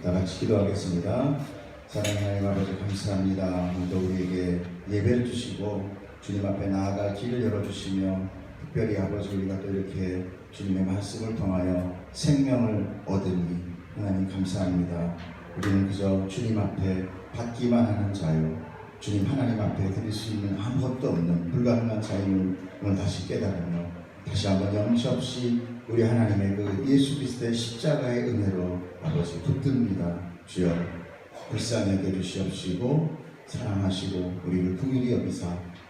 다 같이 기도하겠습니다. 사랑하는 하나님 아버지 감사합니다. 오늘도 우리에게 예배를 주시고 주님 앞에 나아갈 길을 열어주시며 특별히 아버지 우리가 또 이렇게 주님의 말씀을 통하여 생명을 얻으니 하나님 감사합니다. 우리는 그저 주님 앞에 받기만 하는 자요, 주님 하나님 앞에 드릴 수 있는 아무것도 없는 불가능한 자임을 오늘 다시 깨달으며 다시 한번 염치 없이 우리 하나님의 그 예수 그리스도의 십자가의 은혜로 아버지 붙듭니다. 주여 불쌍히 여겨주시옵시고 사랑하시고 우리를 긍휼히 여기사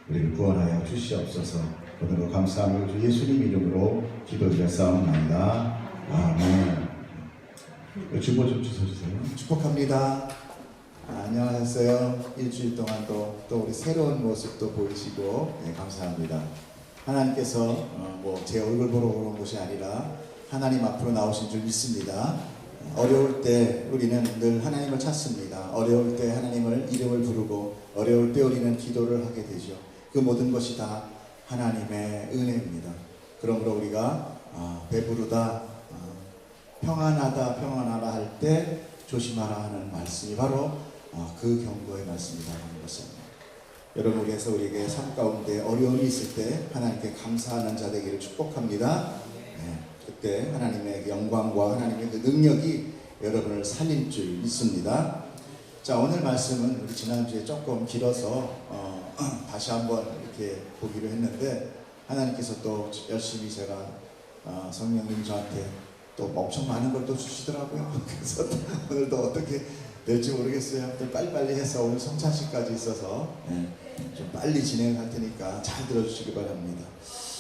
우리를 구원하여 주시옵소서. 오늘도 감사함을 주 예수님 이름으로 기도드렸사옵나이다. 아멘. 주보 좀 주셔주세요. 축복합니다. 안녕하셨어요. 일주일 동안 또 우리 새로운 모습도 보이시고 감사합니다. 하나님께서 제 얼굴 보러 오는 것이 아니라 하나님 앞으로 나오신 줄 믿습니다. 어려울 때 우리는 늘 하나님을 찾습니다. 어려울 때 하나님을 이름을 부르고 어려울 때 우리는 기도를 하게 되죠. 그 모든 것이 다 하나님의 은혜입니다. 그러므로 우리가 배부르다 평안하다 할 때 조심하라 하는 말씀이 바로 그 경고의 말씀이라는 것입니다. 여러분, 그래서 우리에게 삶 가운데 어려움이 있을 때 하나님께 감사하는 자 되기를 축복합니다. 그때 하나님의 영광과 하나님의 그 능력이 여러분을 살릴 줄 믿습니다. 자, 오늘 말씀은 우리 지난주에 조금 길어서 다시 한번 이렇게 보기로 했는데 하나님께서 또 열심히 제가 성령님 저한테 또 엄청 많은 걸 또 주시더라고요. 그래서 오늘도 어떻게 될지 모르겠어요. 또 빨리빨리 해서 오늘 성찬식까지 있어서 좀 빨리 진행할 테니까 잘 들어주시기 바랍니다.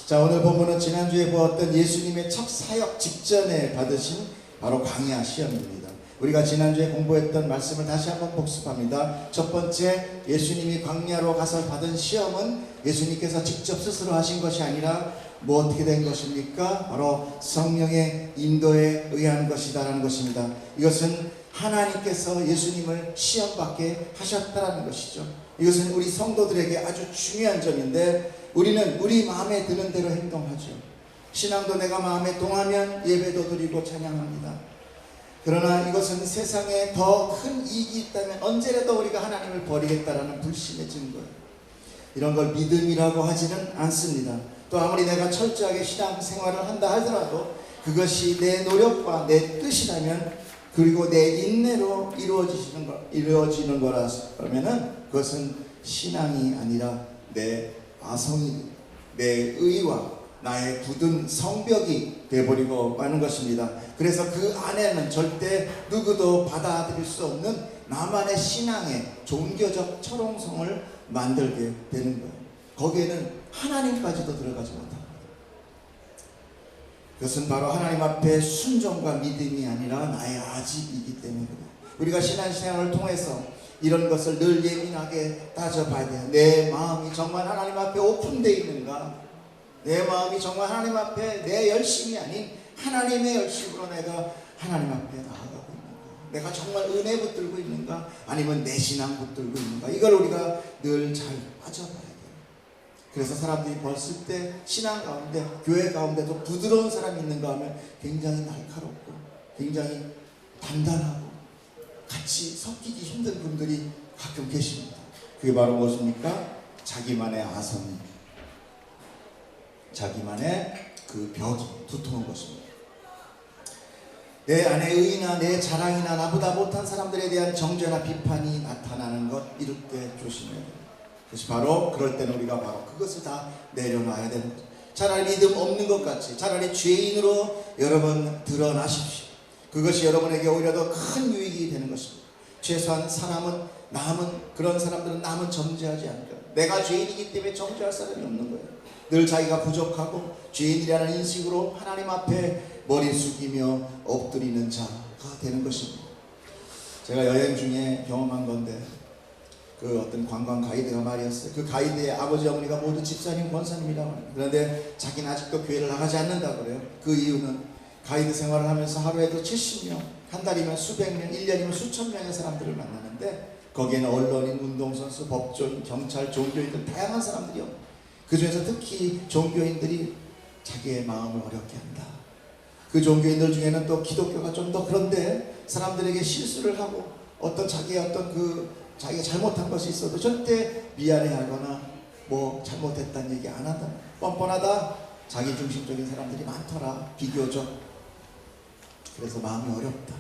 자, 오늘 본문은 지난주에 보았던 예수님의 첫 사역 직전에 받으신 바로 광야 시험입니다. 우리가 지난주에 공부했던 말씀을 다시 한번 복습합니다. 첫 번째, 예수님이 광야로 가서 받은 시험은 예수님께서 직접 스스로 하신 것이 아니라 어떻게 된 것입니까? 바로 성령의 인도에 의한 것이다라는 것입니다. 이것은 하나님께서 예수님을 시험받게 하셨다라는 것이죠. 이것은 우리 성도들에게 아주 중요한 점인데 우리는 우리 마음에 드는 대로 행동하죠. 신앙도 내가 마음에 동하면 예배도 드리고 찬양합니다. 그러나 이것은 세상에 더 큰 이익이 있다면 언제라도 우리가 하나님을 버리겠다라는 불신의 증거예요. 이런 걸 믿음이라고 하지는 않습니다. 또 아무리 내가 철저하게 신앙생활을 한다 하더라도 그것이 내 노력과 내 뜻이라면 그리고 내 인내로 이루어지는 거라면은 그것은 신앙이 아니라 내 아성이, 내 의와 나의 굳은 성벽이 되어버리고 마는 것입니다. 그래서 그 안에는 절대 누구도 받아들일 수 없는 나만의 신앙의 종교적 철옹성을 만들게 되는 거예요. 거기에는 하나님까지도 들어가지 못합니다. 그것은 바로 하나님 앞에 순종과 믿음이 아니라 나의 아집이기 때문에 그래요. 우리가 신앙생활을 통해서 이런 것을 늘 예민하게 따져봐야 돼요. 내 마음이 정말 하나님 앞에 오픈되어 있는가? 내 마음이 정말 하나님 앞에 내 열심이 아닌 하나님의 열심으로 내가 하나님 앞에 나아가고 있는가? 내가 정말 은혜 붙들고 있는가? 아니면 내 신앙 붙들고 있는가? 이걸 우리가 늘 잘 따져봐야 돼요. 그래서 사람들이 봤을 때 신앙 가운데, 교회 가운데도 부드러운 사람이 있는가 하면 굉장히 날카롭고 굉장히 단단하고 같이 섞이기 힘든 분들이 가끔 계십니다. 그게 바로 무엇입니까? 자기만의 아성이, 자기만의 그 벽이 두터운 것입니다. 내 안에 의나 내 자랑이나 나보다 못한 사람들에 대한 정죄나 비판이 나타나는 것, 이럴 때 조심해야 됩니다. 그것이 바로 그럴 때는 우리가 바로 그것을 다 내려놔야 되는 거죠. 차라리 믿음 없는 것 같이 차라리 죄인으로 여러분 드러나십시오. 그것이 여러분에게 오히려 더 큰 유익이 되는 것입니다. 최소한 그런 사람들은 남은 정죄하지 않죠. 내가 죄인이기 때문에 정죄할 사람이 없는 거예요. 늘 자기가 부족하고 죄인이라는 인식으로 하나님 앞에 머리 숙이며 엎드리는 자가 되는 것입니다. 제가 여행 중에 경험한 건데 그 어떤 관광 가이드가 말이었어요. 그 가이드의 아버지 어머니가 모두 집사님 권사님이라고 합니다. 그런데 자기는 아직도 교회를 나가지 않는다고 그래요. 그 이유는 가이드 생활을 하면서 하루에도 70명, 한 달이면 수백 명, 1년이면 수천 명의 사람들을 만나는데 거기에는 언론인, 운동선수, 법조인, 경찰, 종교인들 다양한 사람들이요. 그 중에서 특히 종교인들이 자기의 마음을 어렵게 한다. 그 종교인들 중에는 또 기독교가 좀 더 그런데 사람들에게 실수를 하고 어떤 자기의 어떤 자기가 잘못한 것이 있어도 절대 미안해하거나 뭐 잘못했다는 얘기 안 한다. 뻔뻔하다. 자기 중심적인 사람들이 많더라. 비교적. 그래서 마음이 어렵다.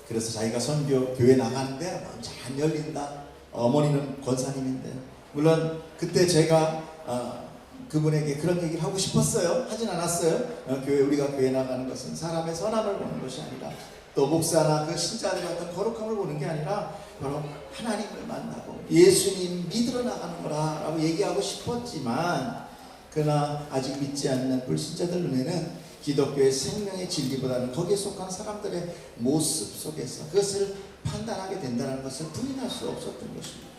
그래서 자기가 선교 교회 나가는데 잘 안 열린다. 어머니는 권사님인데 물론 그때 제가 그분에게 그런 얘기를 하고 싶었어요. 하진 않았어요. 우리가 교회 나가는 것은 사람의 선함을 보는 것이 아니라 또 목사나 그 신자들의 어떤 거룩함을 보는 게 아니라 바로 하나님을 만나고 예수님 믿으러 나가는 거라고 얘기하고 싶었지만 그러나 아직 믿지 않는 불신자들 눈에는 기독교의 생명의 진리보다는 거기에 속한 사람들의 모습 속에서 그것을 판단하게 된다는 것을 부인할 수 없었던 것입니다.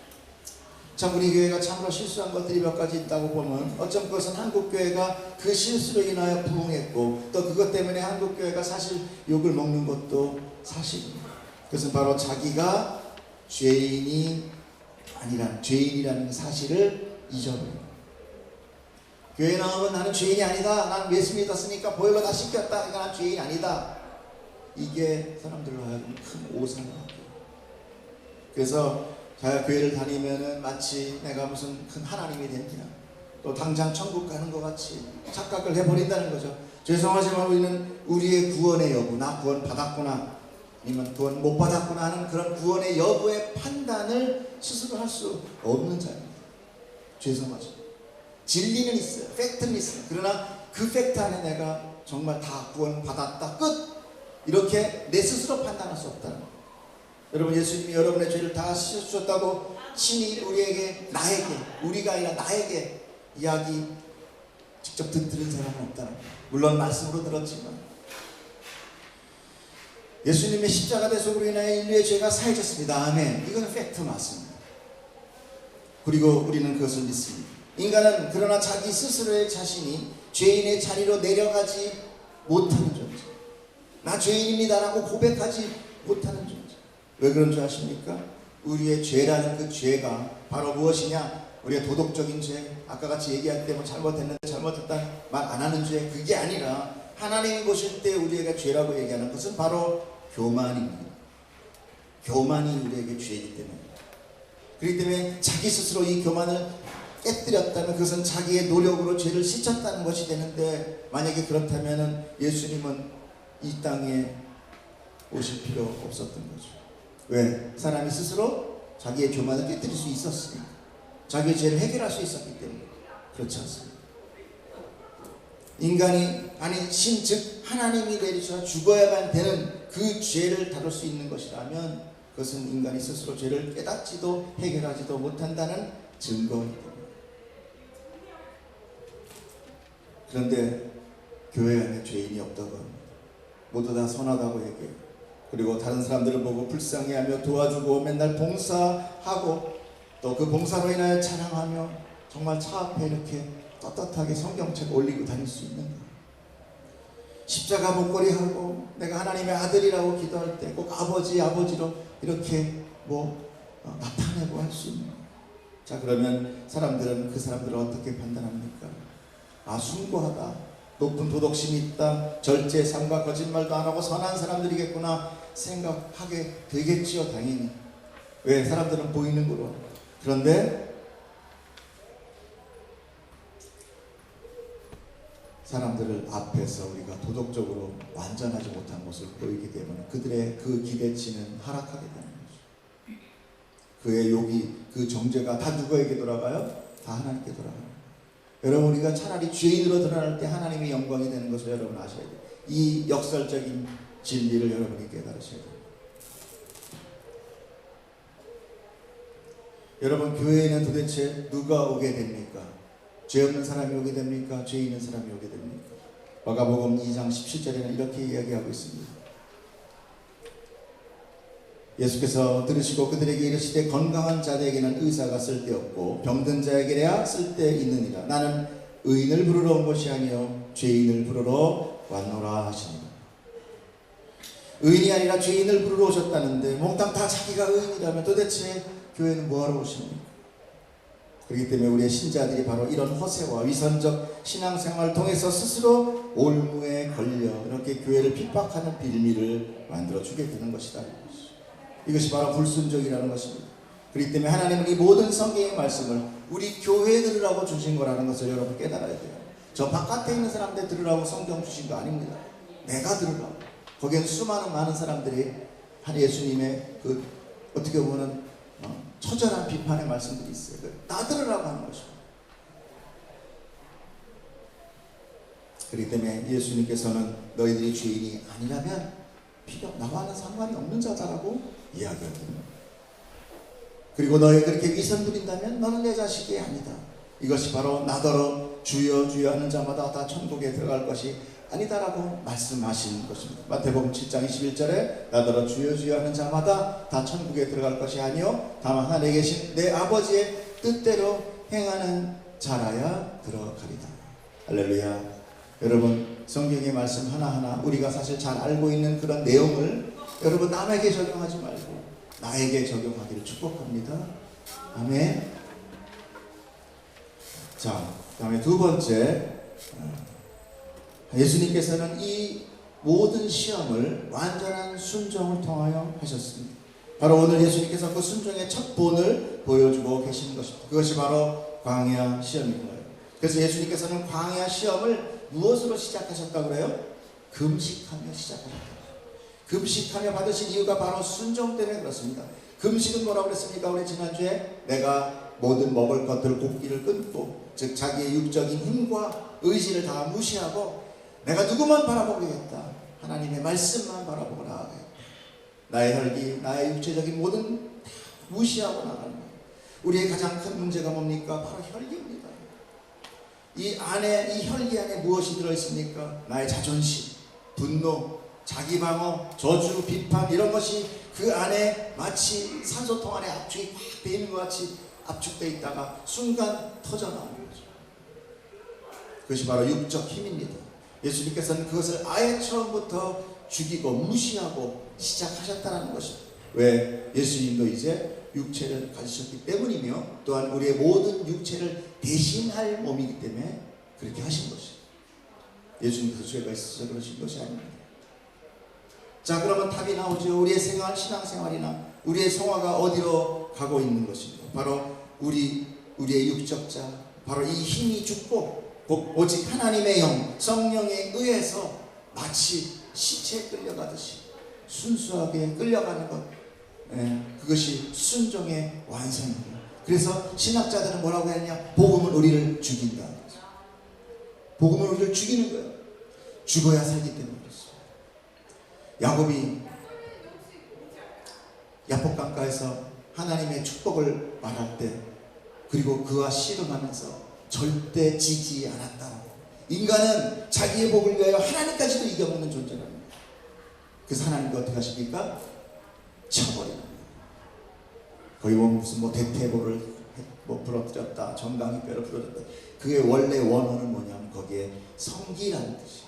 참 우리 교회가 참으로 실수한 것들이 몇 가지 있다고 보면 어쩜 그것은 한국교회가 그 실수로 인하여 부흥했고 또 그것 때문에 한국교회가 사실 욕을 먹는 것도 사실입니다. 그것은 바로 자기가 죄인이라는 사실을 잊어버립니다. 교회 나오면 나는 죄인이 아니다. 나는 예수 믿었으니까 보혈로 다 씻겼다. 이거 난 죄인이 아니다. 이게 사람들로 하여금 큰 오산을 하고 그래서 교회를 다니면은 마치 내가 무슨 큰 하나님이 된지나 또 당장 천국 가는 것 같이 착각을 해버린다는 거죠. 죄송하지만 우리는 우리의 구원의 여부, 나 구원 받았구나 아니면 구원 못 받았구나 하는 그런 구원의 여부의 판단을 스스로 할 수 없는 자입니다. 죄송하죠. 진리는 있어요. 팩트는 있어요. 그러나 그 팩트 안에 내가 정말 다 구원 받았다 끝 이렇게 내 스스로 판단할 수 없다는 거예요. 여러분 예수님이 여러분의 죄를 다 씻어주셨다고 신이 우리가 아니라 나에게 이야기 직접 들은 사람은 없다는 거예요. 물론 말씀으로 들었지만 예수님의 십자가 대속으로 인하여 인류의 죄가 사해졌습니다. 아멘. 이건 팩트 맞습니다. 그리고 우리는 그것을 믿습니다. 인간은 그러나 자기 스스로의 자신이 죄인의 자리로 내려가지 못하는 존재, 나 죄인입니다라고 고백하지 못하는 존재. 왜 그런 줄 아십니까? 우리의 죄라는 그 죄가 바로 무엇이냐? 우리의 도덕적인 죄, 아까 같이 얘기할 때 뭐 잘못했는데 잘못했다 말 안 하는 죄, 그게 아니라 하나님이 보실 때 우리에게 죄라고 얘기하는 것은 바로 교만입니다. 교만이 우리에게 죄이기 때문에. 그렇기 때문에 자기 스스로 이 교만을 깨뜨렸다면 그것은 자기의 노력으로 죄를 씻었다는 것이 되는데 만약에 그렇다면 예수님은 이 땅에 오실 필요 없었던 거죠. 왜? 사람이 스스로 자기의 교만을 깨뜨릴 수 있었으니까. 자기의 죄를 해결할 수 있었기 때문에. 그렇지 않습니다. 인간이 아닌 신 즉 하나님이 내리셔 죽어야만 되는 그 죄를 다룰 수 있는 것이라면 그것은 인간이 스스로 죄를 깨닫지도 해결하지도 못한다는 증거입니다. 그런데 교회 안에 죄인이 없다고 합니다. 모두 다 선하다고 얘기해요. 그리고 다른 사람들을 보고 불쌍해하며 도와주고 맨날 봉사하고 또 그 봉사로 인하여 찬양하며 정말 차 앞에 이렇게 떳떳하게 성경책 올리고 다닐 수 있는 거예요. 십자가 목걸이 하고 내가 하나님의 아들이라고 기도할 때 꼭 아버지로 이렇게 나타내고 할 수 있는 거예요. 자, 그러면 사람들은 그 사람들을 어떻게 판단합니까? 숭고하다, 높은 도덕심이 있다, 절제, 삼가, 거짓말도 안 하고 선한 사람들이겠구나 생각하게 되겠지요. 당연히. 왜? 사람들은 보이는 거로. 그런데 사람들을 앞에서 우리가 도덕적으로 완전하지 못한 모습을 보이기 때문에 그들의 그 기대치는 하락하게 되는 거죠. 그의 욕이, 그 정죄가 다 누구에게 돌아가요? 다 하나님께 돌아가요. 여러분, 우리가 차라리 죄인으로 드러날 때 하나님의 영광이 되는 것을 여러분 아셔야 돼요. 이 역설적인 진리를 여러분이 깨달으셔야 돼요. 여러분, 교회에는 도대체 누가 오게 됩니까? 죄 없는 사람이 오게 됩니까? 죄 있는 사람이 오게 됩니까? 마가복음 2장 17절에는 이렇게 이야기하고 있습니다. 예수께서 들으시고 그들에게 이르시되 건강한 자들에게는 의사가 쓸데없고 병든 자에게야 쓸데있느니라. 나는 의인을 부르러 온 것이 아니요 죄인을 부르러 왔노라 하시니라. 의인이 아니라 죄인을 부르러 오셨다는데 몽땅 다 자기가 의인이라면 도대체 교회는 뭐하러 오십니까? 그렇기 때문에 우리의 신자들이 바로 이런 허세와 위선적 신앙생활을 통해서 스스로 올무에 걸려 이렇게 교회를 핍박하는 빌미를 만들어주게 되는 것이다. 이것이 바로 불순종이라는 것입니다. 그렇기 때문에 하나님은 이 모든 성경의 말씀을 우리 교회에 들으라고 주신 거라는 것을 여러분 깨달아야 돼요. 저 바깥에 있는 사람들 들으라고 성경 주신 거 아닙니다. 내가 들으라고. 거기엔 수많은 많은 사람들이 한 예수님의 그 어떻게 보면 처절한 비판의 말씀들이 있어요. 나 들으라고 하는 것입니다. 그렇기 때문에 예수님께서는 너희들이 죄인이 아니라면 나와는 상관이 없는 자다라고 이야기하게 됩니다. 그리고 너희 그렇게 위선 부린다면 너는 내 자식이 아니다. 이것이 바로 나더러 주여 주여 하는 자마다 다 천국에 들어갈 것이 아니다라고 말씀하신 것입니다. 마태복음 7장 21절에 나더러 주여 주여 하는 자마다 다 천국에 들어갈 것이 아니요 다만 하늘에 계신 내 아버지의 뜻대로 행하는 자라야 들어가리다. 할렐루야. 여러분 성경의 말씀 하나하나 우리가 사실 잘 알고 있는 그런 내용을 여러분 남에게 적용하지 말고 나에게 적용하기를 축복합니다. 아멘. 자, 그 다음에 두 번째, 예수님께서는 이 모든 시험을 완전한 순종을 통하여 하셨습니다. 바로 오늘 예수님께서 그 순종의 첫 본을 보여주고 계시는 것입니다. 그것이 바로 광야 시험입니다. 그래서 예수님께서는 광야 시험을 무엇으로 시작하셨다고 그래요? 금식하며 시작하셨다. 금식하며 받으신 이유가 바로 순종 때문에 그렇습니다. 금식은 뭐라고 그랬습니까? 우리 지난주에 내가 모든 먹을 것들 곡기를 끊고 즉 자기의 육적인 힘과 의지를 다 무시하고 내가 누구만 바라보겠다. 하나님의 말씀만 바라보고 나아가겠다. 나의 혈기, 나의 육체적인 모든 무시하고 나가는 거예요. 우리의 가장 큰 문제가 뭡니까? 바로 혈기입니다. 이 혈기 안에 무엇이 들어있습니까? 나의 자존심, 분노, 자기 방어, 저주, 비판 이런 것이 그 안에 마치 산소통 안에 압축이 꽉 돼 있는 것 같이 압축되어 있다가 순간 터져나오는 거죠. 그것이 바로 육적 힘입니다. 예수님께서는 그것을 아예 처음부터 죽이고 무시하고 시작하셨다는 것입니다. 왜? 예수님도 이제 육체를 가지셨기 때문이며 또한 우리의 모든 육체를 대신할 몸이기 때문에 그렇게 하신 것입니다. 예수님께서 죄가 있어서 그러신 것이 아닙니다. 자, 그러면 답이 나오죠. 우리의 신앙생활이나 우리의 성화가 어디로 가고 있는 것입니까? 바로 우리의 육적자, 바로 이 힘이 죽고 오직 하나님의 영, 성령에 의해서 마치 시체에 끌려가듯이 순수하게 끌려가는 것, 그것이 순종의 완성입니다. 그래서 신학자들은 뭐라고 했냐? 복음은 우리를 죽인다. 복음은 우리를 죽이는 거예요. 죽어야 살기 때문에 그렇습니다. 야곱이 야복강가에서 하나님의 축복을 말할 때 그리고 그와 씨름하면서 절대 지지 않았다. 인간은 자기의 복을 위하여 하나님까지도 이겨먹는 존재랍니다. 그래서 하나님도 어떻게 하십니까? 쳐버립니다. 거의 무슨 대퇴보를 부러뜨렸다, 정강이 뼈를 부러졌다. 그의 원래 원어는 뭐냐면 거기에 성기라는 뜻이에요.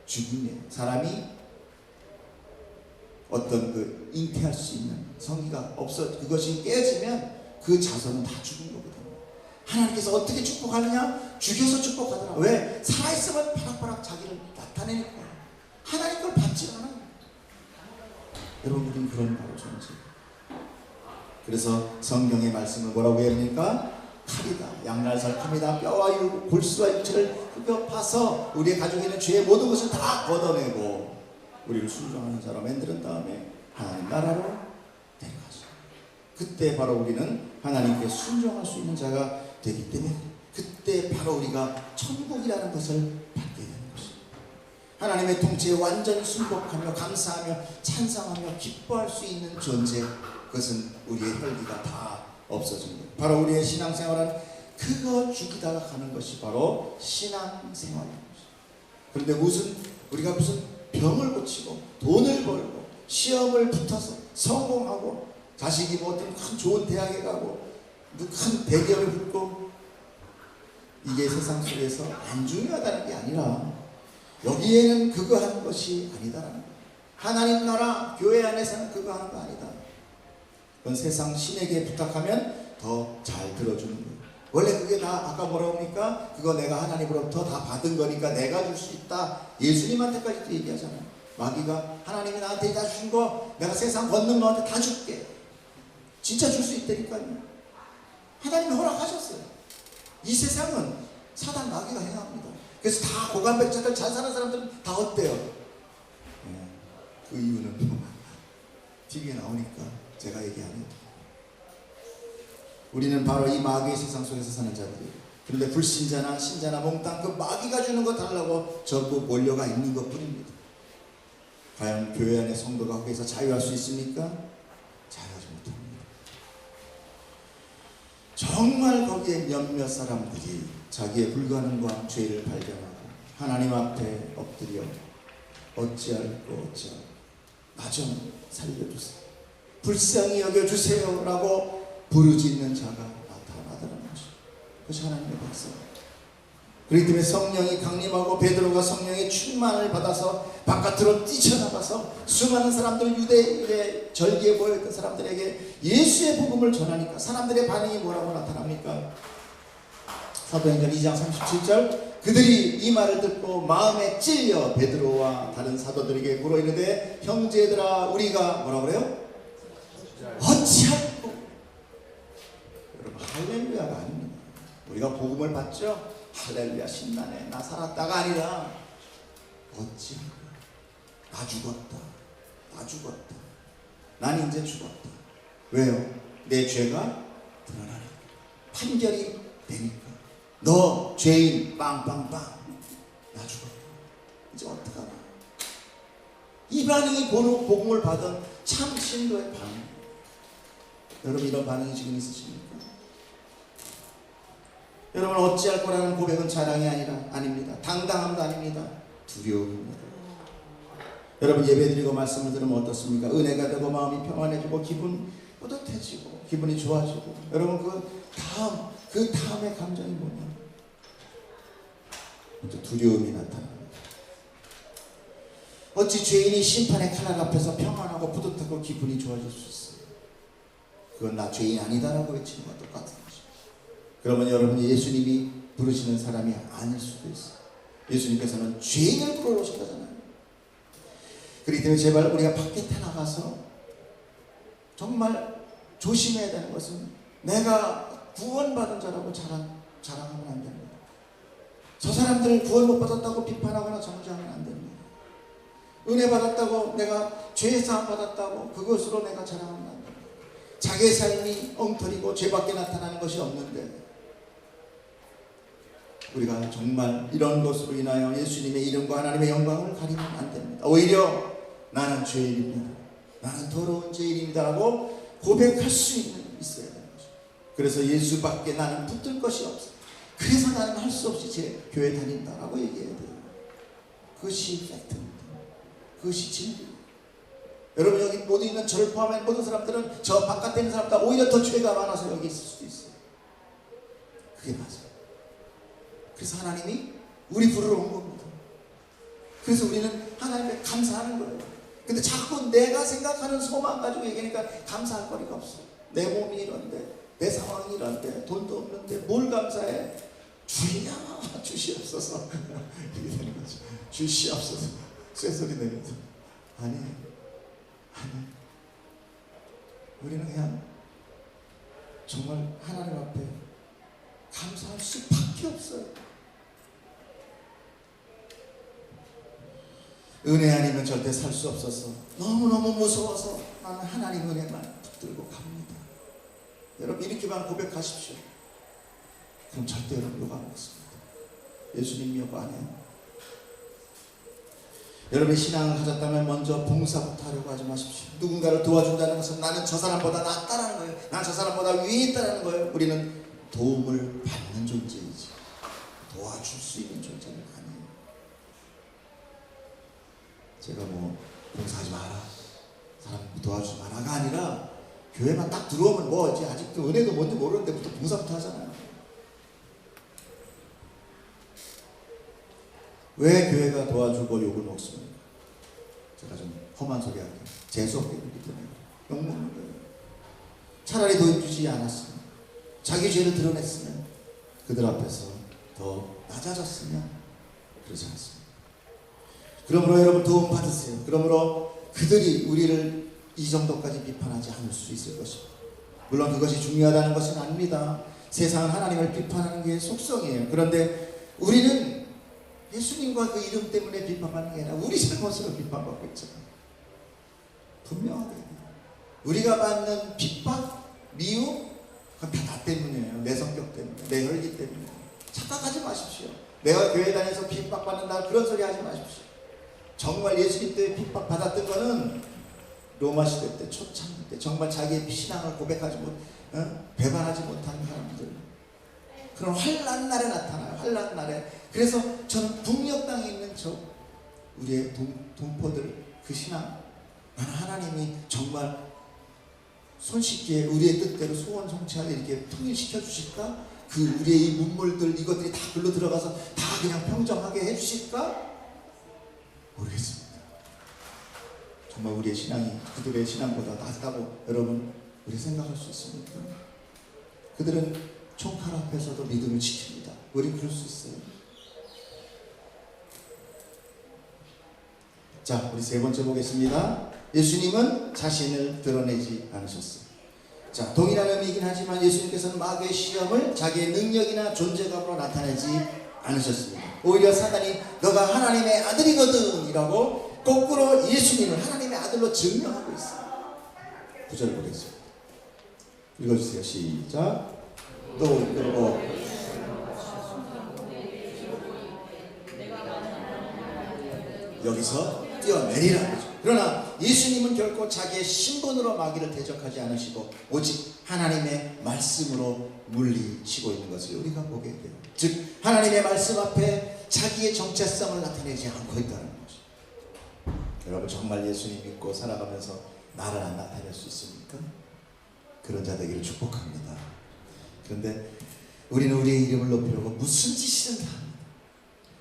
죽음이에요. 사람이 어떤 잉태할 수 있는 성기가 그것이 깨지면 그 자손은 다 죽은 거거든요. 하나님께서 어떻게 축복하느냐? 죽여서 축복하더라. 왜? 살아있으면 바락바락 자기를 나타내니까. 하나님 걸 받지 않아요. 여러분, 우리는 그런 바로 존재. 그래서 성경의 말씀을 뭐라고 해야 합니까? 칼이다. 양날살 칼이다. 뼈와 골수와 육체를 흡여 파서 우리의 가족에 있는 죄의 모든 것을 다 걷어내고 우리를 순종하는 자로 만드는 다음에 하나님 나라로 데려가죠. 그때 바로 우리는 하나님께 순종할 수 있는 자가 되기 때문에 그때 바로 우리가 천국이라는 것을 받게 되는 것입니다. 하나님의 통치에 완전히 순복하며 감사하며 찬상하며 기뻐할 수 있는 존재, 그것은 우리의 혈기가 다 없어진 거예요. 바로 우리의 신앙생활은 그거 죽이다가 가는 것이 바로 신앙생활입니다. 그런데 우리가 무슨 병을 고치고 돈을 벌고 시험을 붙어서 성공하고 자식이 어떤 큰 좋은 대학에 가고 큰 대기업에 붙고 이게 세상 속에서 안 중요하다는 게 아니라 여기에는 그거 하는 것이 아니다라는 거예요. 하나님 나라 교회 안에서는 그거 하는 거 아니다. 그건 세상 신에게 부탁하면 더 잘 들어주는 거예요. 원래 그게 다 아까 뭐라고 합니까? 그거 내가 하나님으로부터 다 받은 거니까 내가 줄 수 있다. 예수님한테까지도 얘기하잖아요. 마귀가 하나님이 나한테 다 주신 거 내가 세상 권능 너한테 다 줄게. 진짜 줄 수 있다니까요. 하나님이 허락하셨어요. 이 세상은 사단 마귀가 행합니다. 그래서 다 고관백자들 잘 사는 사람들은 다 어때요? 네, 그 이유는 TV에 나오니까 제가 얘기 안 해요. 우리는 바로 이 마귀의 세상 속에서 사는 자들이에요. 그런데 불신자나 신자나 몽땅 그 마귀가 주는 거 달라고 전부 몰려가 있는 것 뿐입니다. 과연 교회 안의 성도가 거기서 자유할 수 있습니까? 자유하지 못합니다. 정말 거기에 몇몇 사람들이 자기의 불가능과 죄를 발견하고 하나님 앞에 엎드려 어찌할꼬 어찌할꼬 나 좀 살려주세요, 불쌍히 여겨주세요 라고 부르짖는 자가 나타나더라는 것이죠. 그것이 하나님의 백성입니다. 그렇기 때문에 성령이 강림하고 베드로가 성령의 충만을 받아서 바깥으로 뛰쳐나가서 수많은 사람들, 유대의 절기에 모여있던 사람들에게 예수의 복음을 전하니까 사람들의 반응이 뭐라고 나타납니까? 사도행전 2장 37절 그들이 이 말을 듣고 마음에 찔려 베드로와 다른 사도들에게 물어 이르되 형제들아 우리가 뭐라 그래요? 어찌할꼬. 여러분 할렐루야가 아닙니다. 우리가 복음을 받죠? 할렐루야 신나네 나 살았다가 아니라 어찌할꼬. 나 죽었다. 나 죽었다. 난 이제 죽었다. 왜요? 내 죄가 드러나니까. 판결이 되니까. 너 죄인 빵빵빵. 나 죽었다. 이제 어떡하나. 이 반응이 복음을 받은 참 신도의 반응. 여러분 이런 반응이 지금 있으십니까? 여러분 어찌할 거라는 고백은 자랑이 아닙니다. 당당함도 아닙니다. 두려움입니다. 여러분 예배드리고 말씀을 들으면 어떻습니까? 은혜가 되고 마음이 평안해지고 기분 뿌듯해지고 기분이 좋아지고. 여러분 그 다음의 감정이 뭐냐? 두려움이 나타납니다. 어찌 죄인이 심판의 칼날 앞에서 평안하고 뿌듯하고 기분이 좋아질 수 있어요? 그건 나 죄인 아니다라고 외치는 것과 똑같은 것입니다. 그러면 여러분이 예수님이 부르시는 사람이 아닐 수도 있어요. 예수님께서는 죄인을 부르러 오셨잖아요. 그렇기 때문에 제발 우리가 밖에 나가서 정말 조심해야 되는 것은 내가 구원받은 자라고 자랑하면 안 됩니다. 저 사람들을 구원 못 받았다고 비판하거나 정죄하면 안 됩니다. 은혜 받았다고 내가 죄사함 받았다고 그것으로 내가 자랑하면 안 됩니다. 자기의 삶이 엉터리고 죄밖에 나타나는 것이 없는데 우리가 정말 이런 것으로 인하여 예수님의 이름과 하나님의 영광을 가리면 안 됩니다. 오히려 나는 죄인입니다. 나는 더러운 죄인입니다 라고 고백할 수 있어야 되는 거죠. 그래서 예수밖에 나는 붙들 것이 없어. 그래서 나는 할 수 없이 제 교회 다닌다라고 얘기해야 돼요. 그것이 팩트입니다. 그것이 진리입니다. 여러분 여기 모두 있는 저를 포함한 모든 사람들은 저 바깥에 있는 사람보다 오히려 더 죄가 많아서 여기 있을 수도 있어요. 그게 맞아요. 그래서 하나님이 우리 부르러 온 겁니다. 그래서 우리는 하나님께 감사하는 거예요. 근데 자꾸 내가 생각하는 소망 가지고 얘기하니까 감사할 거리가 없어. 내 몸이 이런데, 내 상황이 이런데, 돈도 없는데 뭘 감사해? 주냐 주시옵소서. 이렇게 되는 거죠. 주시옵소서. 쇠소리 내면서 아니 우리는 그냥 정말 하나님 앞에 감사할 수밖에 없어요. 은혜 아니면 절대 살 수 없어서 너무너무 무서워서 나는 하나님 은혜만 붙들고 갑니다. 여러분 이렇게만 고백하십시오. 그럼 절대 여러분 욕 안 먹습니다. 예수님 욕 안 해요. 여러분이 신앙을 가졌다면 먼저 봉사부터 하려고 하지 마십시오. 누군가를 도와준다는 것은 나는 저 사람보다 낫다는 거예요. 나는 저 사람보다 위에 있다는 거예요. 우리는 도움을 받는 존재이지 도와줄 수 있는 존재는 아니에요. 제가 뭐 봉사하지 마라, 사람 도와주지 마라가 아니라 교회만 딱 들어오면 뭐 이제 아직도 은혜도 뭔지 모르는데부터 봉사부터 하잖아요. 왜 교회가 도와주고 욕을 먹습니까? 제가 좀 험한 소리 할게요. 재수없게 그렇기 때문에 욕먹는 거예요. 차라리 도움 주지 않았으면, 자기 죄를 드러냈으면 그들 앞에서 더 낮아졌으면 그러지 않습니다. 그러므로 여러분 도움 받으세요. 그러므로 그들이 우리를 이 정도까지 비판하지 않을 수 있을 것입니다. 물론 그것이 중요하다는 것은 아닙니다. 세상은 하나님을 비판하는 게 속성이에요. 그런데 우리는 예수님과 그 이름 때문에 비판받는 게 아니라 우리 잘못으로 비판받고 있잖아요. 분명하게 우리가 받는 핍박, 미움, 그건 다 나 때문이에요. 내 성격 때문에, 내 혈기 때문에. 착각하지 마십시오. 내가 교회 다녀서 핍박받는다 그런 소리 하지 마십시오. 정말 예수님 때 핍박받았던 거는 로마 시대 때, 초창기 때 정말 자기의 신앙을 고백하지 못, 배반하지 못한 사람들, 그런 환난 날에 나타나요. 환난 날에. 그래서 저는 북녘 땅에 있는 우리의 동포들 그 신앙, 나는 하나님이 정말 손쉽게 우리의 뜻대로 소원 성취하게 이렇게 통일시켜 주실까? 그 우리의 이 문물들 이것들이 다 글로 들어가서 다 그냥 평정하게 해주실까? 모르겠습니다. 정말 우리의 신앙이 그들의 신앙보다 낫다고 여러분 우리 생각할 수 있습니까? 그들은 총칼 앞에서도 믿음을 지킵니다. 우리 그럴 수 있어요. 자, 우리 세 번째 보겠습니다. 예수님은 자신을 드러내지 않으셨어요. 자, 동일한 의미이긴 하지만 예수님께서는 마귀의 시험을 자기의 능력이나 존재감으로 나타내지 않으셨습니다. 오히려 사단이 너가 하나님의 아들이거든 이라고 거꾸로 예수님을 하나님의 아들로 증명하고 있어요. 9절 보겠습니다. 읽어주세요. 시작. 또 읽고 여기서 뛰어내리라. 그러나 예수님은 결코 자기의 신분으로 마귀를 대적하지 않으시고 오직 하나님의 말씀으로 물리치고 있는 것을 우리가 보게 돼요. 즉 하나님의 말씀 앞에 자기의 정체성을 나타내지 않고 있다는 거죠. 여러분 정말 예수님 믿고 살아가면서 나를 안 나타낼 수 있습니까? 그런 자 되기를 축복합니다. 그런데 우리는 우리의 이름을 높이려고 무슨 짓이든 다 합니다.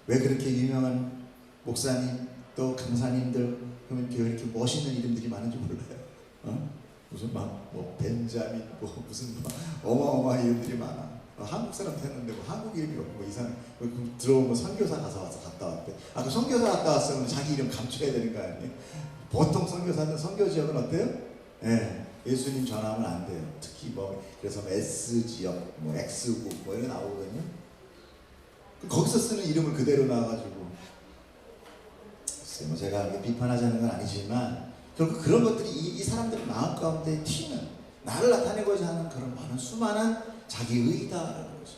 왜 그렇게 유명한 목사님 또 강사님들 그러면 이렇게 멋있는 이름들이 많은지 몰라요. 무슨 뭐 벤자민 무슨 어마어마한 이름들이 많아. 한국 사람 했는데 한국 이름이 없고 이상 들어오면 선교사 갔다 왔대. 그 선교사 갔다 왔으면 자기 이름 감춰야 되는 거 아니에요? 보통 선교사는 선교 지역은 어때요? 예수님 전하면 안 돼요. 특히 그래서 S 지역, X국 이런 나오거든요. 거기서 쓰는 이름을 그대로 나와가지고. 제가 비판하자는 건 아니지만 결국 그런 것들이 이 사람들의 마음 가운데 튀는 나를 나타내고자 하는 그런 많은 수많은 자기 의의다라는 거죠.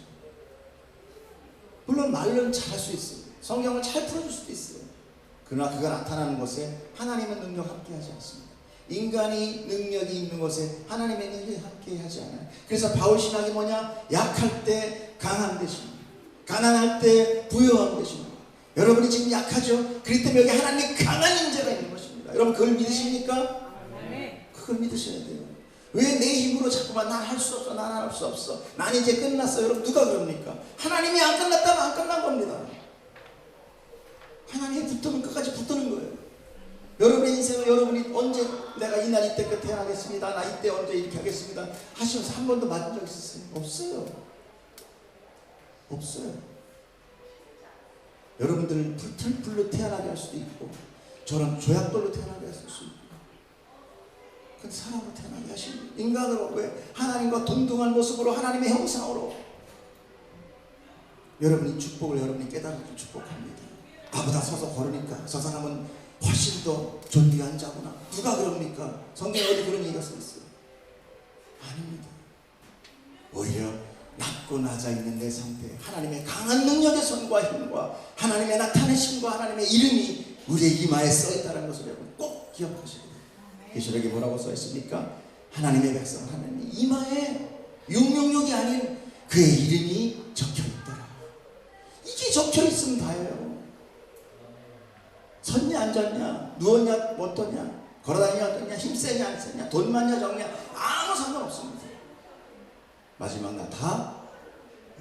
물론 말로는 잘할 수 있어요. 성경을 잘 풀어줄 수도 있어요. 그러나 그가 나타나는 곳에 하나님의 능력 함께하지 않습니다. 인간이 능력이 있는 곳에 하나님의 능력이 함께하지 않아요. 그래서 바울 신학이 뭐냐? 약할 때 강한 되십니다. 가난할 때 부유한 되십니다. 여러분이 지금 약하죠? 그렇기 때문에 여기 하나님의 강한 임재가 있는 것입니다. 여러분 그걸 믿으십니까? 그걸 믿으셔야 돼요. 왜 내 힘으로 자꾸만 난 할 수 없어, 난 할 수 없어, 난 이제 끝났어. 여러분 누가 그럽니까? 하나님이 안 끝났다면 안 끝난 겁니다. 하나님이 붙으면 끝까지 붙는 거예요. 여러분의 인생을 여러분이 언제 내가 이날 이때 끝에 하겠습니다, 나 이때 언제 이렇게 하겠습니다 하시면서 한 번도 맞은 적 있었어요? 없어요. 없어요. 여러분들을 불틀불로 태어나게 할 수도 있고 저런 조약돌로 태어나게 할 수도 있고 근데 사람으로 태어나게 하신 인간으로 왜 하나님과 동등한 모습으로 하나님의 형상으로 여러분이 축복을 여러분이 깨달은 축복합니다. 나보다 서서 걸으니까 저 사람은 훨씬 더 존귀한 자구나. 누가 그럽니까? 성경에 어디 그런 얘기가 써있어요? 아닙니다. 오히려 낮고 낮아 있는 내 상태, 하나님의 강한 능력의 손과 힘과 하나님의 나타내심과 하나님의 이름이 우리의 이마에 써있다는 것을 여러분 꼭 기억하셔야 돼요. 계시록에 뭐라고 써있습니까? 하나님의 백성, 하나님의 이마에 666이 아닌 그의 이름이 적혀있더라. 이게 적혀있으면 다예요. 섰냐 앉았냐, 누웠냐 어떠냐, 걸어다니냐 어떠냐, 힘세냐 안 세냐, 돈 많냐 적냐 아무 상관없습니다. 마지막 날 다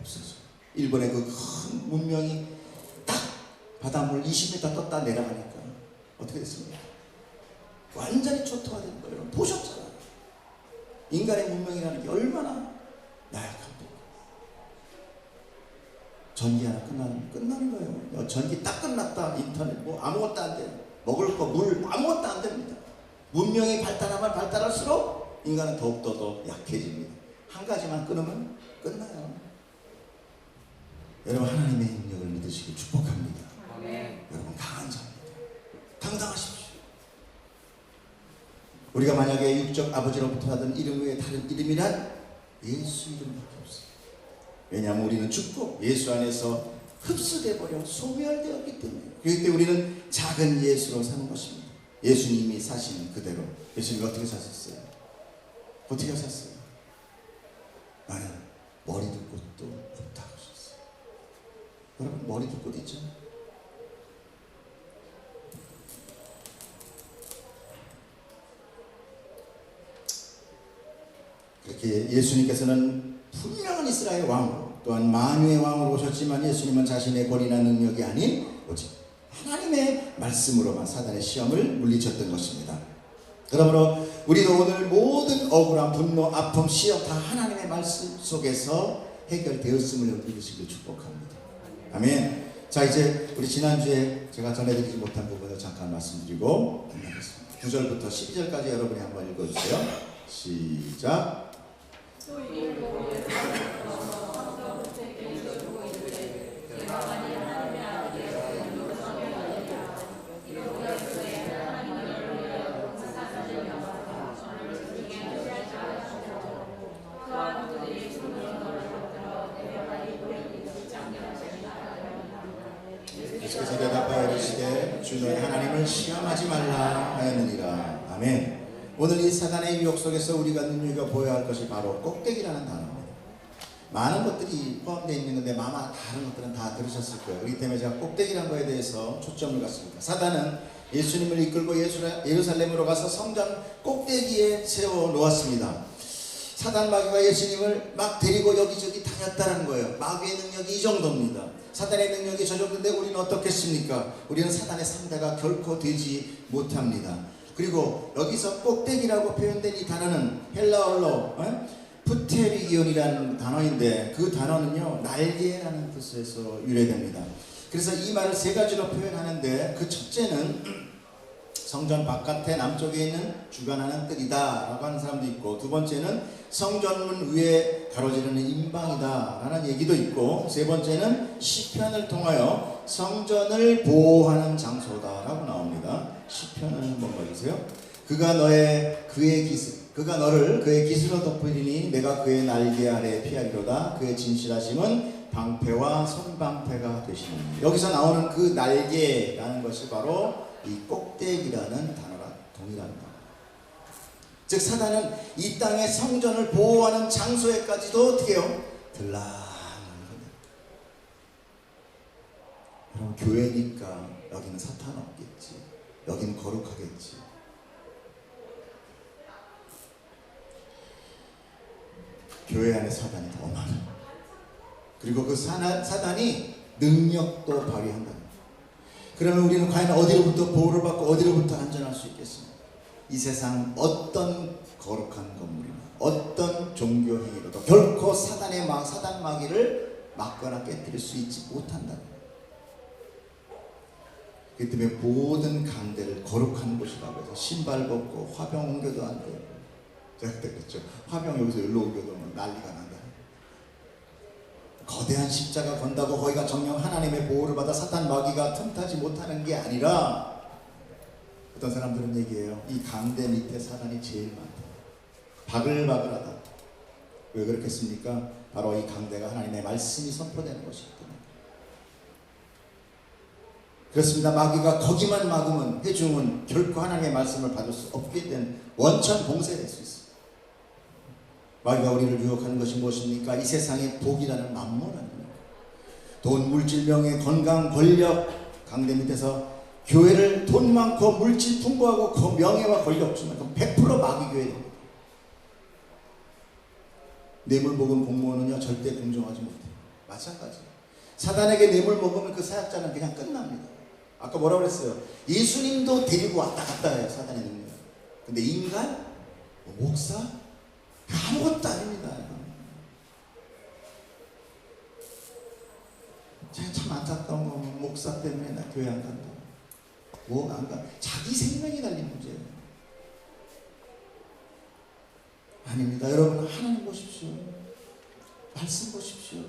없어져. 일본의 그 큰 문명이 딱 바닷물 20m 떴다 내려가니까 어떻게 됐습니까? 완전히 초토화된 거예요. 여러분 보셨잖아요. 인간의 문명이라는 게 얼마나 나약합니까? 전기 하나 끝나는 거예요. 전기 딱 끝났다. 인터넷 뭐 아무것도 안 돼요. 먹을 거, 물 아무것도 안 됩니다. 문명이 발달하면 발달할수록 인간은 더욱더 더 약해집니다. 한 가지만 끊으면 끝나요. 여러분, 하나님의 능력을 믿으시길 축복합니다. 여러분, 강한 자입니다. 당당하십시오. 우리가 만약에 육적 아버지로부터 받은 이름 외에 다른 이름이란 예수 이름밖에 없어요. 왜냐하면 우리는 죽고 예수 안에서 흡수되어버려 소멸되었기 때문에. 그렇기 때문에 우리는 작은 예수로 사는 것입니다. 예수님이 사신 그대로. 예수님이 어떻게 사셨어요? 어떻게 하셨어요? 나는 머리 둘 곳도 없다 하셨어요. 여러분, 머리 둘 곳 있죠? 그렇게 예수님께서는 분명한 이스라엘 왕으로, 또한 만유의 왕으로 오셨지만 예수님은 자신의 권위나 능력이 아닌 오직 하나님의 말씀으로만 사단의 시험을 물리쳤던 것입니다. 그러므로 우리도 오늘 모든 억울한 분노, 아픔, 시험 다 하나님의 말씀 속에서 해결되었음을 믿으시길 축복합니다. 아멘. 자, 이제 우리 지난주에 제가 전해드리지 못한 부분을 잠깐 말씀드리고 끝나겠습니다. 9절부터 12절까지 여러분이 한번 읽어주세요. 시작. 예수께서 대답하여 이르시되 주 너희 하나님을 시험하지 말라 하였느니라. 아멘. 오늘 이 사단의 유혹 속에서 우리가 눈여겨보아야 할 것이 바로 꼭대기라는 단어입니다. 많은 것들이 포함되어 있는 건데 아마 다른 것들은 다 들으셨을 거예요. 그렇기 때문에 제가 꼭대기라는 거에 대해서 초점을 갖습니다. 사단은 예수님을 이끌고 예루살렘으로 가서 성전 꼭대기에 세워 놓았습니다. 사단 마귀가 예수님을 막 데리고 여기저기 다녔다는 거예요. 마귀의 능력이 이 정도입니다. 사단의 능력이 저 정도인데 우리는 어떻겠습니까? 우리는 사단의 상대가 결코 되지 못합니다. 그리고 여기서 꼭대기라고 표현된 이 단어는 헬라어로 푸테리기온이라는 단어인데 그 단어는요, 날개라는 뜻에서 유래됩니다. 그래서 이 말을 세 가지로 표현하는데 그 첫째는 성전 바깥에 남쪽에 있는 주관하는 뜰이다 라고 하는 사람도 있고, 두 번째는 성전문 위에 가로지르는 임방이다 라는 얘기도 있고, 세 번째는 시편을 통하여 성전을 보호하는 장소다 라고 나옵니다. 시편을 한번 봐주세요. 그가 너를 그의 깃으로 덮으리니 내가 그의 날개 아래 피하리로다. 그의 진실하심은 방패와 손방패가 되시느니라. 여기서 나오는 그 날개라는 것이 바로 이 꼭대기라는 단어랑 동일합니다. 즉 사단은 이 땅의 성전을 보호하는 장소에까지도 어떻게 해요? 들락하는 겁니다. 여러분, 교회니까 여기는 사탄 없겠지, 여기는 거룩하겠지. 교회 안에 사단이 더 많아요. 그리고 그 사단이 능력도 발휘한다. 그러면 우리는 과연 어디로부터 보호를 받고 어디로부터 안전할 수 있겠습니까? 이 세상 어떤 거룩한 건물이나 어떤 종교 행위로도 결코 사단 마귀를 막거나 깨뜨릴 수 있지 못한다. 그렇기 때문에 모든 강대를 거룩한 곳이라고 해서 신발 벗고 화병 옮겨도 안 돼요. 제가 그때 그랬죠. 화병 여기서 여기로 옮겨도 난리가 난다. 거대한 십자가 건다고 거기가 정녕 하나님의 보호를 받아 사탄 마귀가 틈타지 못하는 게 아니라, 어떤 사람들은 얘기해요. 이 강대 밑에 사단이 제일 많다. 바글바글하다. 왜 그렇겠습니까? 바로 이 강대가 하나님의 말씀이 선포되는 것이기 때문에. 그렇습니다. 마귀가 거기만 막으면, 해중은 결코 하나님의 말씀을 받을 수 없게 된 원천 봉쇄될 수 있습니다. 마귀가 우리를 유혹하는 것이 무엇입니까? 이 세상의 복이라는 만몬 아닙니까? 돈, 물질, 명예, 건강, 권력, 강대 밑에서 교회를 돈 많고 물질 풍부하고 그 명예와 권력 주면 100% 마귀 교회입니다. 뇌물 먹은 공무원은요 절대 공정하지 못해요. 마찬가지예요. 사단에게 뇌물 먹으면 그 사역자는 그냥 끝납니다. 아까 뭐라고 그랬어요? 예수님도 데리고 왔다 갔다 해요, 사단의 능력. 근데 인간? 목사? 아무것도 아닙니다. 제가 참 안타까운 거 목사 때문에 나 교회 안 간다. 뭐 안 가? 자기 생명이 달린 문제예요. 아닙니다. 여러분 하나님 보십시오. 말씀 보십시오.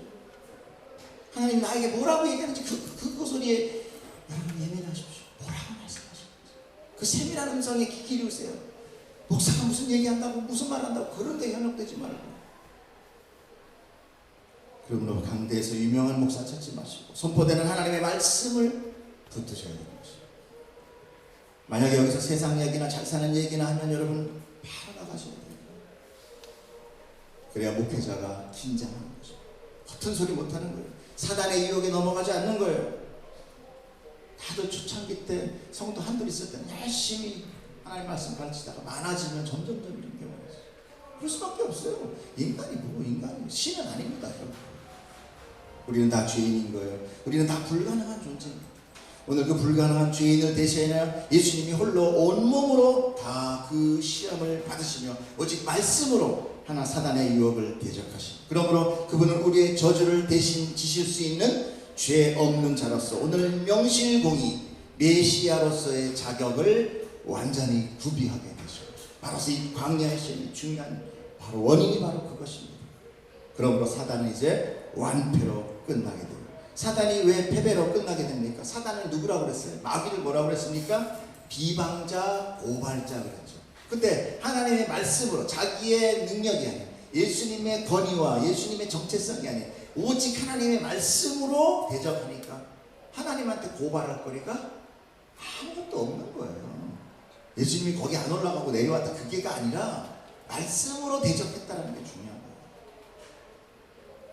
하나님 나에게 뭐라고 얘기하는지 그 소리에 여러분 예민하십시오. 뭐라고 말씀하십시오. 그 세밀한 음성에 귀 기울이세요. 목사가 무슨 얘기한다고 무슨 말한다고 그런 데 현혹되지 말고. 그러므로 강대에서 유명한 목사 찾지 마시고 선포되는 하나님의 말씀을 붙드셔야 되는 것이죠. 만약에 여기서 세상 얘기나 잘 사는 얘기나 하면 여러분 바로 나가셔야 돼요. 그래야 목회자가 긴장하는 거죠. 겉은 소리 못하는 거예요. 사단의 유혹에 넘어가지 않는 거예요. 다들 초창기 때 성도 한둘 있을 때는 열심히 하나님 말씀 가르치다가 많아지면 점점 이런 경우가 있어요. 그럴 수밖에 없어요. 인간이 뭐고 인간이 신은 아닙니다. 우리는 다 죄인인 거예요. 우리는 다 불가능한 존재입니다. 오늘 그 불가능한 죄인을 대신하여 예수님이 홀로 온몸으로 다 그 시험을 받으시며 오직 말씀으로 하나 사단의 유혹을 대적하시고 그러므로 그분은 우리의 저주를 대신 지실 수 있는 죄 없는 자로서 오늘 명실공히 메시아로서의 자격을 완전히 구비하게 되시고 바로 이 광야의 시험이 중요한 바로 원인이 바로 그것입니다. 그러므로 사단은 이제 완패로 끝나게 돼요. 사단이 왜 패배로 끝나게 됩니까? 사단을 누구라고 그랬어요? 마귀를 뭐라고 그랬습니까? 비방자, 고발자 그랬죠. 근데 하나님의 말씀으로 자기의 능력이 아니라 예수님의 권위와 예수님의 정체성이 아니라 오직 하나님의 말씀으로 대적하니까 하나님한테 고발할 거리가 아무것도 없는 거예요. 예수님이 거기 안 올라가고 내려왔다 그게가 아니라 말씀으로 대적했다는 게 중요한 거예요.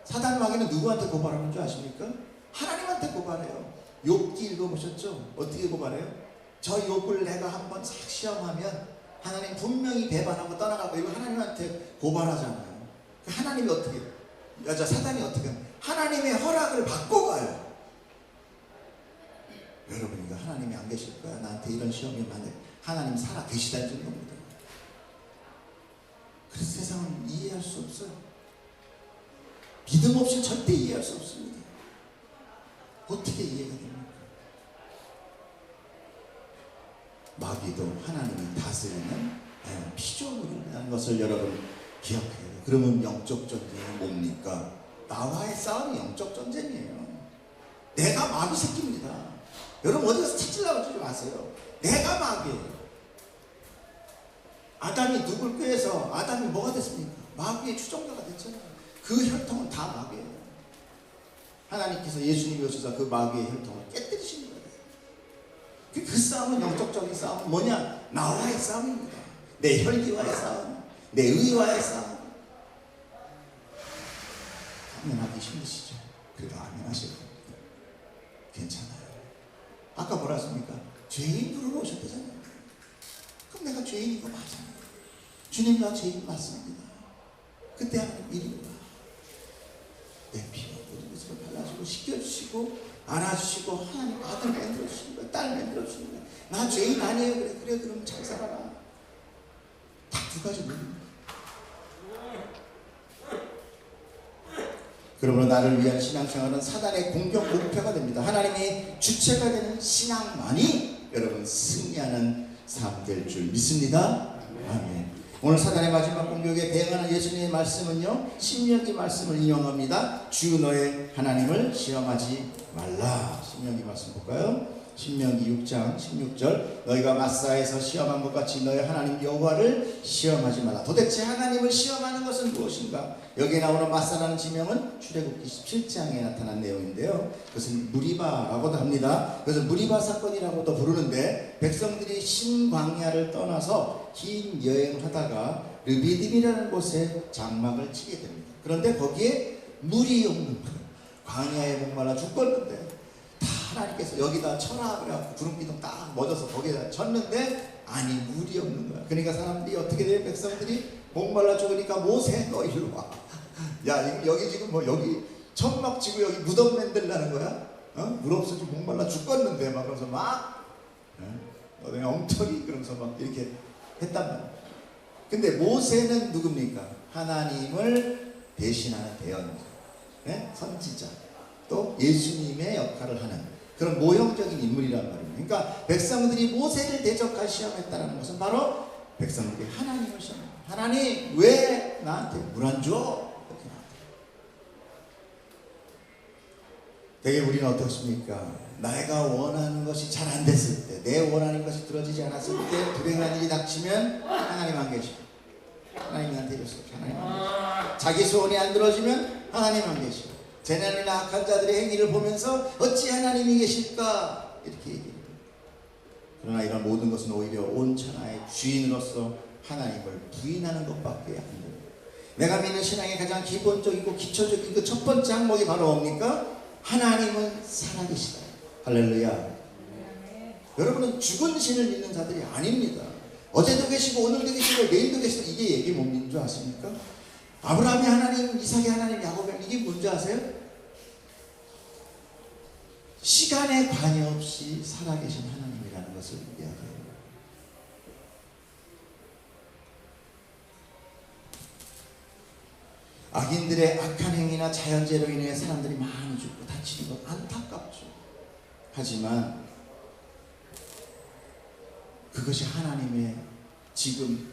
사단 마귀는 누구한테 고발하는 줄 아십니까? 하나님한테 고발해요. 욥기 읽어보셨죠? 어떻게 고발해요? 저 욥을 내가 한번 싹 시험하면 하나님 분명히 배반하고 떠나가고 이거 하나님한테 고발하잖아요. 하나님이 어떻게 사단이 어떻게 하나님의 허락을 받고 가요. 여러분 이거 하나님이 안 계실 거야. 나한테 이런 시험이 오면 하나님 살아 계시다는 겁니다. 그래서 세상은 이해할 수 없어요. 믿음 없이 절대 이해할 수 없습니다. 어떻게 이해가 됩니까? 마귀도 하나님이 다스리는 피조물이라는 것을 여러분 기억해야 돼요. 그러면 영적 전쟁이 뭡니까? 나와의 싸움이 영적 전쟁이에요. 내가 마귀 새끼입니다. 여러분 어디 가서 찾으려고 하지 마세요. 내가 마귀예요. 아담이 누굴 꾀해서 아담이 뭐가 됐습니까? 마귀의 추종자가 됐잖아요. 그 혈통은 다 마귀예요. 하나님께서 예수님이 오셔서 그 마귀의 혈통을 깨뜨리신 거예요. 그 싸움은 영적적인 싸움은 뭐냐? 나와의 싸움입니다. 내 혈기와의 싸움, 내 의와의 싸움. 아멘하기 힘드시죠? 그래도 아멘하실 겁니다. 괜찮아요. 아까 뭐라 했습니까? 죄인 부르러 오셨다잖아요. 그럼 내가 죄인인 거 맞아요. 주님 나 죄인 맞습니다. 그때 하나님 이리 와. 내 피로 모든 것을 발라주고 씻겨주시고 안아주시고 하나님 아들 만들어주시는 거야. 딸 만들어주시는 거야. 나 죄인 아니에요. 그래 그럼 잘 살아라. 딱 두 가지 물입니다. 그러므로 나를 위한 신앙생활은 사단의 공격 목표가 됩니다. 하나님이 주체가 되는 신앙만이 여러분 승리하는 삶 될 줄 믿습니다. 아멘. 오늘 사단의 마지막 공격에 대응하는 예수님의 말씀은요, 신명기 말씀을 인용합니다. 주 너의 하나님을 시험하지 말라. 신명기 말씀 볼까요? 신명기 6장 16절 너희가 마사에서 시험한 것 같이 너희 하나님 여호와를 시험하지 말라. 도대체 하나님을 시험하는 것은 무엇인가? 여기에 나오는 마사라는 지명은 출애굽기 17장에 나타난 내용인데요. 그것은 무리바라고도 합니다. 그래서 무리바 사건이라고도 부르는데 백성들이 신광야를 떠나서 긴 여행을 하다가 르비딤이라는 곳에 장막을 치게 됩니다. 그런데 거기에 물이 없는 거예요. 광야에 목말라 죽었는데 하나님께서 여기다 쳐라 그래갖고 구름기둥 딱 멎어서 거기에다 쳤는데 아니 물이 없는 거야. 그러니까 사람들이 어떻게 돼요? 백성들이 목말라 죽으니까 모세 너 일로 와. 야 여기 지금 뭐 여기 천막 치고 여기 무덤 만들라는 거야? 물 없어지고 목말라 죽겠는데 막 그러면서 막 너네 엉터리 그러면서 막 이렇게 했단 말이야. 근데 모세는 누굽니까? 하나님을 대신하는 대언자, 선지자. 또 예수님의 역할을 하는 그런 모형적인 인물이란 말입니다. 그러니까 백성들이 모세를 대적할 시험했다는 것은 바로 백성들이 하나님을 시험합니다. 하나님 왜 나한테 물 안 줘? 이렇게 나한테. 되게 우리는 어떻습니까? 내가 원하는 것이 잘 안 됐을 때, 내 원하는 것이 들어지지 않았을 때 불행한 일이 닥치면 하나님 안 계시고, 하나님이 나한테 이랬어. 하나님 안 계시고, 자기 소원이 안 들어지면 하나님 안 계시고, 재난이나 악한 자들의 행위를 보면서 어찌 하나님이 계실까 이렇게 얘기해요. 그러나 이런 모든 것은 오히려 온 천하의 주인으로서 하나님을 부인하는 것밖에 안 돼요. 내가 믿는 신앙의 가장 기본적이고 기초적인 그 첫 번째 항목이 바로 뭡니까? 하나님은 살아계시다. 할렐루야. 여러분은 죽은 신을 믿는 자들이 아닙니다. 어제도 계시고 오늘도 계시고 내일도 계시다. 이게 얘기 뭔 줄 아십니까? 아브라함의 하나님, 이삭의 하나님, 야곱의 하나님, 이게 뭔지 아세요? 시간에 관여없이 살아계신 하나님이라는 것을 이야기해요. 악인들의 악한 행위나 자연재해로 인해 사람들이 많이 죽고 다치는 건 안타깝죠. 하지만 그것이 하나님의 지금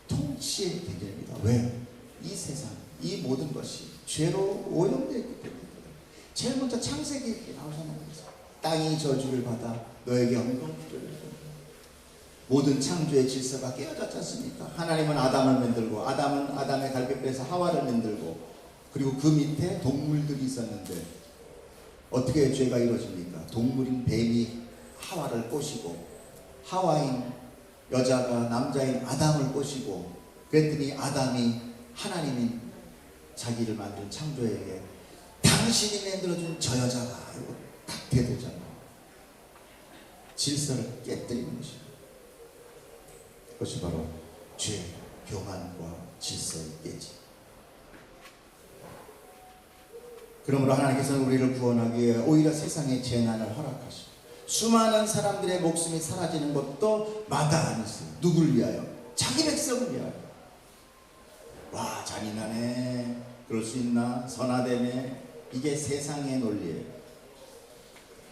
통치의 대결입니다. 왜? 이 세상, 이 모든 것이 죄로 오염되어 있기 때문에. 제일 먼저 창세기에 나오잖아요. 땅이 저주를 받아 너에게 엉겅퀴를 모든 창조의 질서가 깨어졌지 않습니까? 하나님은 아담을 만들고 아담은 아담의 갈비뼈에서 하와를 만들고 그리고 그 밑에 동물들이 있었는데 어떻게 죄가 이루어집니까? 동물인 뱀이 하와를 꼬시고 하와인 여자가 남자인 아담을 꼬시고 그랬더니 아담이 하나님인 자기를 만든 창조에게 당신이 만들어준 저 여자가 이거 딱 대들잖아. 질서를 깨뜨리는 것입니다. 그것이 바로 죄, 교만과 질서의 깨짐. 그러므로 하나님께서는 우리를 구원하기 위해 오히려 세상에 재난을 허락하시고 수많은 사람들의 목숨이 사라지는 것도 마다하니 있어요. 누굴 위하여? 자기 백성을 위하여. 와, 잔인하네. 그럴 수 있나? 선하다네. 이게 세상의 논리예요.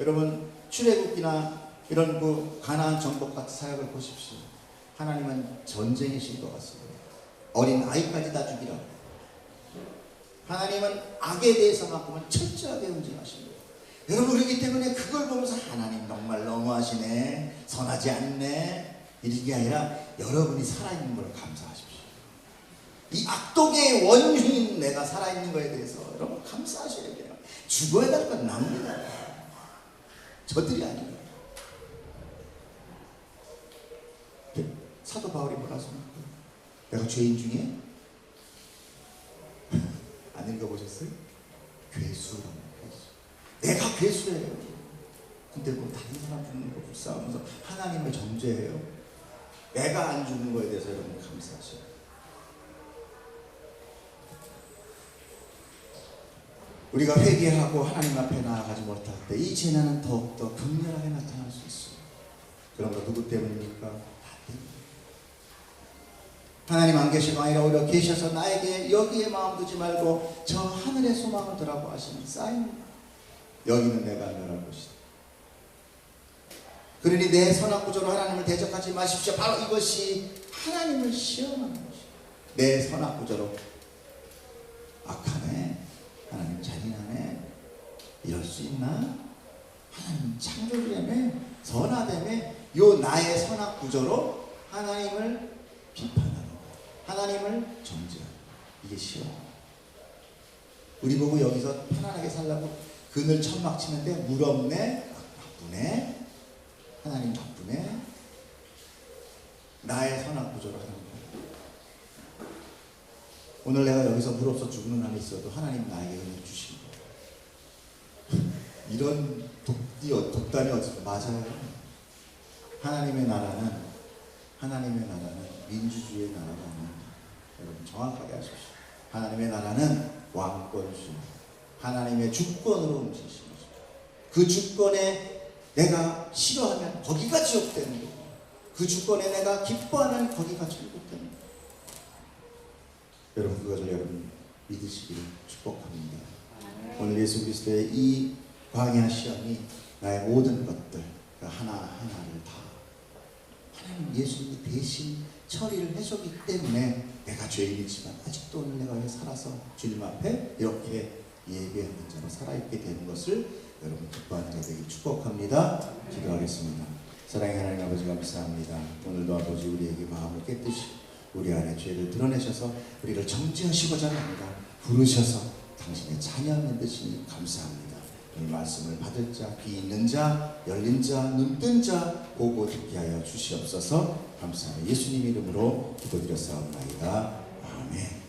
여러분 출애굽기나 이런 그 가나안 정복 같은 사역을 보십시오. 하나님은 전쟁이실 것 같습니다. 어린 아이까지 다 죽이라고. 하나님은 악에 대해서만큼은 철저하게 응징하십니다. 여러분 그렇기 때문에 그걸 보면서 하나님 정말 너무하시네, 선하지 않네 이게 아니라 여러분이 살아있는 걸 감사하십시오. 이 악독의 원흉인 내가 살아있는 거에 대해서 여러분 감사하셔야 돼요. 죽어야 될 건 납니다. 저들이 아니에요. 사도 바울이 뭐라 했습니까? 내가 죄인 중에 안 읽어보셨어요? 괴수라고 했어요. 내가 괴수예요. 근데 뭐 다른 사람 죽는 거 불쌍하면서 하나님을 정죄해요. 내가 안 죽는 거에 대해서 여러분 감사하셔요. 우리가 회개하고 하나님 앞에 나아가지 못할 때 이 재난은 더욱더 극렬하게 나타날 수 있어요. 그런 거 누구 때문입니까? 하나님 안 계시고 아니라 오히려 계셔서 나에게 여기에 마음 두지 말고 저 하늘에 소망을 두라고 하시는 사인입니다. 여기는 내가 멸할 것이다. 그러니 내 선악 구조로 하나님을 대적하지 마십시오. 바로 이것이 하나님을 시험하는 것이다. 내 선악 구조로 악하네, 하나님 잔인하네, 이럴 수 있나? 하나님 창조주라며, 선하다며, 요 나의 선악 구조로 하나님을 비판하는 거야. 하나님을 정죄하는 거야. 이게 시험. 우리 보고 여기서 편안하게 살라고 그늘 천막 치는데 물 없네, 나쁘네, 하나님 나쁘네. 나의 선악 구조로 하는 거야. 오늘 내가 여기서 물 없어 죽는 한이 있어도 하나님 나에게 은혜 주신 거야. 이런 독단이 어디서 맞아요. 하나님의 나라는 민주주의의 나라가 아닙니다. 여러분 정확하게 하십시오. 하나님의 나라는 왕권주의, 하나님의 주권으로 움직이시는 것입니다. 그 주권에 내가 싫어하면 거기가 지옥되는 거고, 그 주권에 내가 기뻐하면 거기가 천국되는 거고. 여러분 그것을 여러분 믿으시기를 축복합니다. 오늘 예수 그리스도의 이 광야 시험이 나의 모든 것들 하나하나를 다 하나님 예수님이 대신 처리를 해줬기 때문에 내가 죄인이지만 아직도 오늘 내가 왜 살아서 주님 앞에 이렇게 예배하는 자로 살아있게 되는 것을 여러분 기뻐하는 자 되길 축복합니다. 기도하겠습니다. 사랑의 하나님 아버지 감사합니다. 오늘도 아버지 우리에게 마음을 깨뜨시고 우리 안에 죄를 드러내셔서 우리를 정죄하시고자 합니다. 부르셔서 당신의 자녀 만드시니 감사합니다. 이 말씀을 받을 자, 귀 있는 자, 열린 자, 눈 뜬 자 보고 듣게 하여 주시옵소서. 감사합니다. 예수님 이름으로 기도드렸사옵나이다. 아멘.